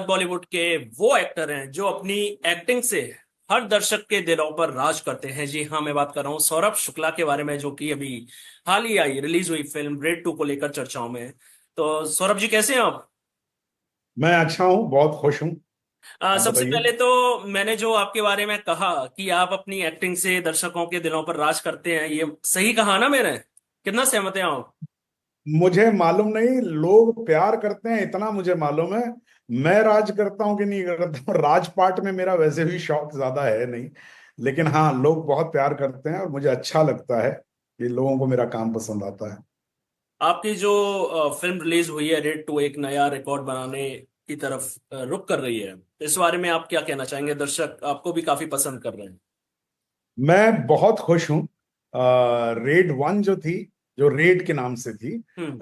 बॉलीवुड के वो एक्टर हैं जो अपनी एक्टिंग से हर दर्शक के दिलों पर राज करते हैं। जी हाँ, मैं बात कर रहा हूँ सौरभ शुक्ला के बारे में, जो कि अभी हाल ही आई रिलीज हुई फिल्म रेड 2 को लेकर चर्चाओं में है। तो सौरभ जी, कैसे हैं आप? मैं अच्छा हूँ, बहुत खुश हूँ। आप सबसे बताइए। पहले तो मैंने जो आपके बारे में कहा कि आप अपनी एक्टिंग से दर्शकों के दिलों पर राज करते हैं, ये सही कहा ना मैंने? कितना सहमत हैं आप? मुझे मालूम नहीं, लोग प्यार करते हैं इतना मुझे मालूम है। मैं राज करता हूँ कि नहीं करता हूँ, राजपाट में मेरा वैसे भी शौक ज्यादा है नहीं। लेकिन हाँ, लोग बहुत प्यार करते हैं और मुझे अच्छा लगता है कि लोगों को मेरा काम पसंद आता है। आपकी जो फिल्म रिलीज हुई है रेड 2, एक नया रिकॉर्ड बनाने की तरफ रुख कर रही है। इस बारे में आप क्या कहना चाहेंगे? दर्शक आपको भी काफी पसंद कर रहे हैं। मैं बहुत खुश हूँ। रेड वन जो थी, जो रेड के नाम से थी, हम्म।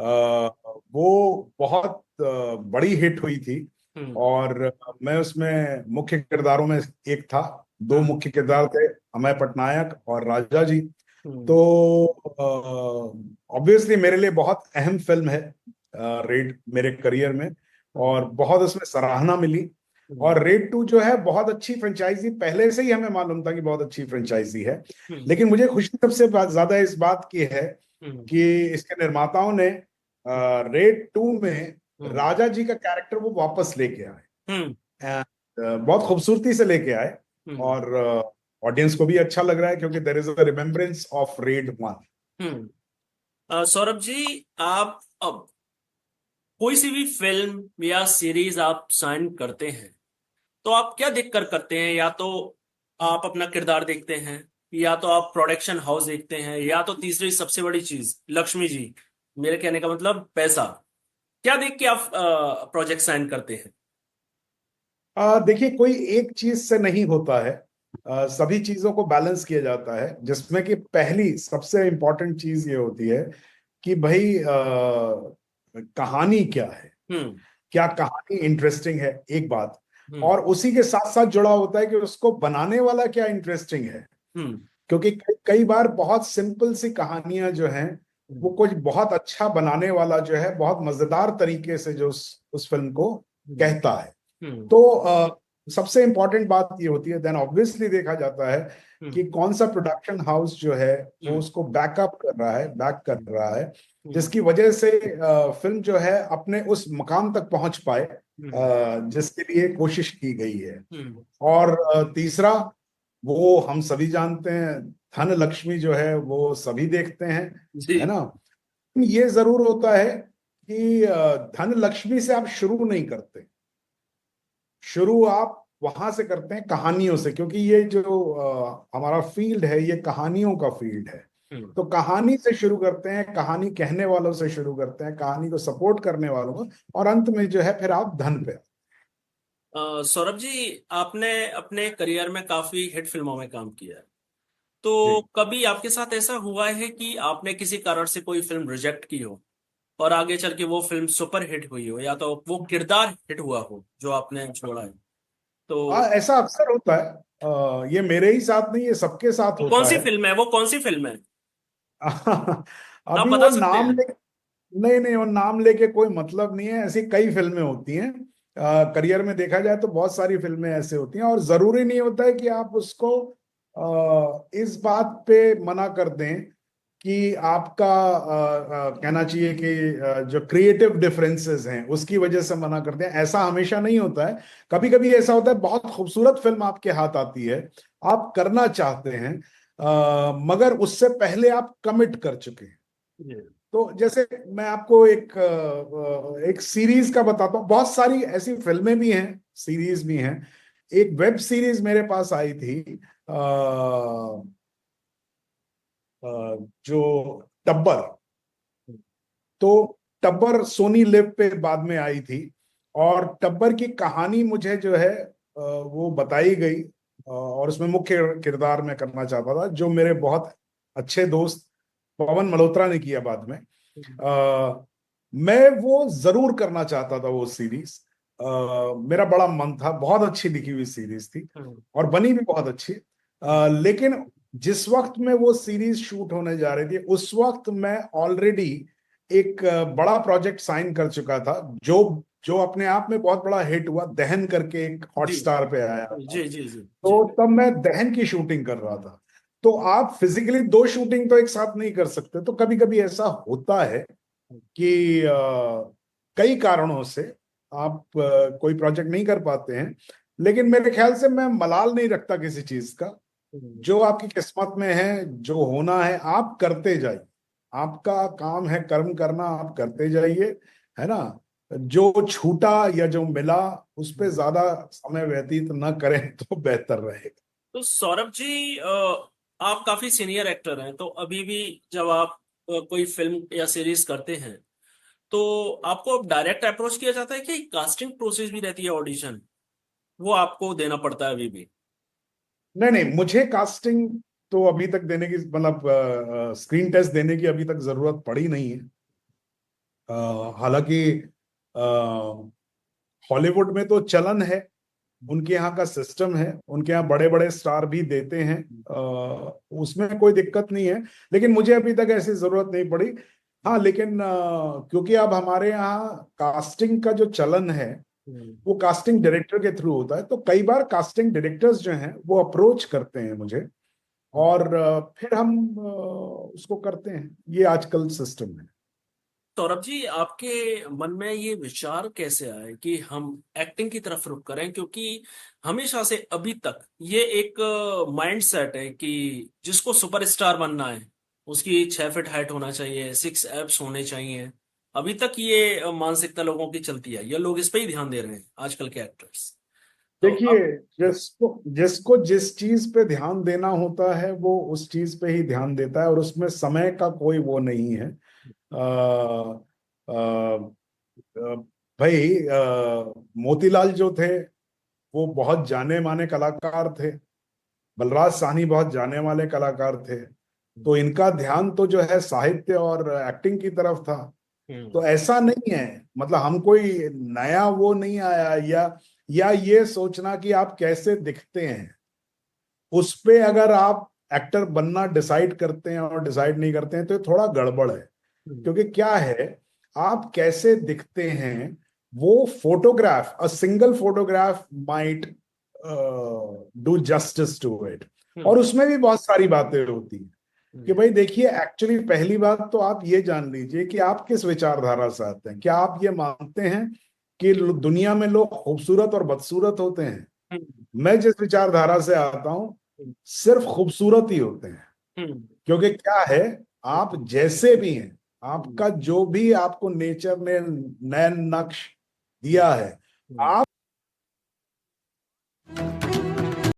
वो बहुत बड़ी हिट हुई थी। हम्म। और मैं उसमें मुख्य किरदारों में एक था। दो हाँ। मुख्य किरदार थे, अमय पटनायक और राजा जी। हम्म। तो ऑब्वियसली मेरे लिए बहुत अहम फिल्म है रेड, मेरे करियर में। हम्म। और बहुत उसमें सराहना मिली। हम्म। और रेड टू जो है बहुत अच्छी फ्रेंचाइजी, पहले से ही हमें मालूम था कि बहुत अच्छी फ्रेंचाइजी है। हम्म। लेकिन मुझे खुशी सबसे ज्यादा इस बात की है हम्म। कि इसके निर्माताओं ने रेड टू में हम्म। राजा जी का कैरेक्टर वो वापस लेके आए। हम्म। बहुत खूबसूरती से लेके आए। हम्म। और ऑडियंस को भी अच्छा लग रहा है क्योंकि there is a remembrance of red one. Hmm. Saurabh ji, आप अब कोई सी भी फिल्म या सीरीज आप साइन करते हैं तो आप क्या देख कर करते हैं? या तो आप अपना किरदार देखते हैं, या तो आप प्रोडक्शन हाउस देखते हैं, या तो तीसरी सबसे बड़ी चीज लक्ष्मी जी, मेरे कहने का मतलब पैसा। क्या देख के आप प्रोजेक्ट साइन करते हैं? देखिए, कोई एक चीज से नहीं होता है। सभी चीजों को बैलेंस किया जाता है, जिसमें कि पहली सबसे इंपॉर्टेंट चीज ये होती है कि भाई कहानी क्या है। हम्म। क्या कहानी इंटरेस्टिंग है, एक बात। हम्म। और उसी के साथ साथ जुड़ा होता है कि उसको बनाने वाला क्या इंटरेस्टिंग है। हम्म। क्योंकि कई बार बहुत सिंपल सी कहानियां जो हैं, वो हम्म। कुछ बहुत अच्छा बनाने वाला जो है बहुत मजेदार तरीके से जो उस फिल्म को हम्म। कहता है। हम्म। तो सबसे इंपॉर्टेंट बात ये होती है, देन ऑब्वियसली देखा जाता है कि हम्म। कौन सा प्रोडक्शन हाउस जो है वो हम्म। उसको बैकअप कर रहा है, बैक कर रहा है, हम्म। जिसकी वजह से फिल्म जो है अपने उस मकाम तक पहुंच पाए हम्म। जिसके लिए कोशिश की गई है। हम्म। और तीसरा, वो हम सभी जानते हैं, धन लक्ष्मी जो है वो सभी देखते हैं, है जी। ना। ये जरूर होता है कि धन लक्ष्मी से आप शुरू नहीं करते। शुरू आप वहां से करते हैं, कहानियों से, क्योंकि ये जो हमारा फील्ड है ये कहानियों का फील्ड है। हम्म। तो कहानी से शुरू करते हैं, कहानी कहने वालों से शुरू करते हैं, कहानी को सपोर्ट करने वालों को, और अंत में जो है फिर आप धन पे। सौरभ जी, आपने अपने करियर में काफी हिट फिल्मों में काम किया है। तो जी। कभी आपके साथ ऐसा हुआ है कि आपने किसी कारण से कोई फिल्म रिजेक्ट की हो और आगे चल के वो फिल्म सुपर हिट हुई हो, या तो वो किरदार हिट हुआ हो जो आपने छोड़ा है? तो ऐसा अक्सर होता है। ये मेरे ही साथ नहीं, ये सबके साथ वो कौन होता सी है। फिल्म है? वो कौन सी फिल्म है? आप अभी वो बता सकते नाम हैं? ले, नहीं नहीं, वो नाम लेके कोई मतलब नहीं है। ऐसी कई फिल्में होती हैं। करियर में देखा जाए तो बहुत सारी फिल्में ऐसे होती हैं, और जरूरी नहीं होता है कि आप उसको इस बात पे मना कर दें कि आपका कहना चाहिए कि जो क्रिएटिव डिफरेंसेस हैं उसकी वजह से मना कर दें। ऐसा हमेशा नहीं होता है। कभी कभी ऐसा होता है, बहुत खूबसूरत फिल्म आपके हाथ आती है, आप करना चाहते हैं, मगर उससे पहले आप कमिट कर चुके हैं। जी। तो जैसे मैं आपको एक सीरीज का बताता हूँ। बहुत सारी ऐसी फिल्में भी हैं, सीरीज भी हैं। एक वेब सीरीज मेरे पास आई थी, अ, जो टब्बर। तो टब्बर सोनी लिव पे बाद में आई थी। और टब्बर की कहानी मुझे जो है वो बताई गई। और उसमें मुख्य किरदार मैं करना चाहता था, जो मेरे बहुत अच्छे दोस्त पवन मल्होत्रा ने किया बाद में। मैं वो जरूर करना चाहता था, वो सीरीज। मेरा बड़ा मन था, बहुत अच्छी लिखी हुई सीरीज थी हम्म। और बनी भी बहुत अच्छी। लेकिन जिस वक्त में वो सीरीज शूट होने जा रही थी, उस वक्त मैं ऑलरेडी एक बड़ा प्रोजेक्ट साइन कर चुका था, जो जो अपने आप में बहुत बड़ा हिट हुआ, दहन करके एक जी हॉटस्टार पे आया था। जी जी जी जी। तो तब मैं दहन की शूटिंग कर रहा था। तो आप फिजिकली दो शूटिंग तो एक साथ नहीं कर सकते, तो कभी कभी ऐसा होता है कि कई कारणों से आप कोई प्रोजेक्ट नहीं कर पाते हैं। लेकिन मेरे ख्याल से मैं मलाल नहीं रखता किसी चीज का। जो आपकी किस्मत में है, जो होना है, आप करते जाइए। आपका काम है कर्म करना, आप करते जाइए, है ना। जो छूटा या जो मिला, उस पे ज्यादा समय व्यतीत न करें तो बेहतर रहेगा। तो सौरभ जी, आप काफी सीनियर एक्टर हैं, तो अभी भी जब आप कोई फिल्म या सीरीज करते हैं, तो आपको डायरेक्ट अप्रोच किया जाता है कि कास्टिंग प्रोसेस भी रहती है, ऑडिशन वो आपको देना पड़ता है अभी भी? नहीं नहीं, मुझे कास्टिंग तो अभी तक देने की, मतलब स्क्रीन टेस्ट देने की अभी तक जरूरत पड़ी नहीं है। हालांकि हॉलीवुड में तो चलन है, उनके यहाँ का सिस्टम है, उनके यहाँ बड़े बड़े स्टार भी देते हैं। उसमें कोई दिक्कत नहीं है। लेकिन मुझे अभी तक ऐसी जरूरत नहीं पड़ी। हाँ, लेकिन क्योंकि अब हमारे यहाँ कास्टिंग का जो चलन है हम्म। वो कास्टिंग डायरेक्टर के थ्रू होता है, तो कई बार कास्टिंग डायरेक्टर्स जो हैं वो अप्रोच करते हैं मुझे, और फिर हम उसको करते हैं। ये आजकल सिस्टम है। सौरभ जी, आपके मन में ये विचार कैसे आए कि हम एक्टिंग की तरफ रुख करें? क्योंकि हमेशा से अभी तक ये एक माइंड सेट है कि जिसको सुपरस्टार बनना है उसकी 6 फीट हाइट होना चाहिए, 6 एब्स होने चाहिए। अभी तक ये मानसिकता लोगों की चलती है, ये लोग इस पे ही ध्यान दे रहे हैं आजकल के एक्टर्स। तो देखिए, अब जिसको जिसको जिस चीज पे ध्यान देना होता है वो उस चीज पे ही ध्यान देता है, और उसमें समय का कोई वो नहीं है। आ, आ, भाई, मोतीलाल जो थे वो बहुत जाने माने कलाकार थे। बलराज साहनी बहुत जाने वाले कलाकार थे। तो इनका ध्यान तो जो है साहित्य और एक्टिंग की तरफ था। हम्म तो ऐसा नहीं है, मतलब हम कोई नया वो नहीं आया, या ये सोचना कि आप कैसे दिखते हैं उस पे अगर आप एक्टर बनना डिसाइड करते हैं और डिसाइड नहीं करते हैं तो ये थोड़ा गड़बड़ है। हम्म क्योंकि क्या है, आप कैसे दिखते हैं वो photograph, a single photograph might do justice to it. और हम्म उसमें भी बहुत सारी बातें होती हैं कि हम्म भाई देखिए, एक्चुअली पहली बात तो आप ये जान लीजिए कि आप किस विचारधारा से आते हैं। क्या आप ये मानते हैं कि दुनिया में लोग खूबसूरत और बदसूरत होते हैं? हम्म मैं जिस विचारधारा से आता हूं, सिर्फ खूबसूरत ही होते हैं। हम्म क्योंकि क्या है, आप जैसे भी हैं, हम्म आपका जो भी आपको नेचर ने नैन नक्श दिया है, हम्म आप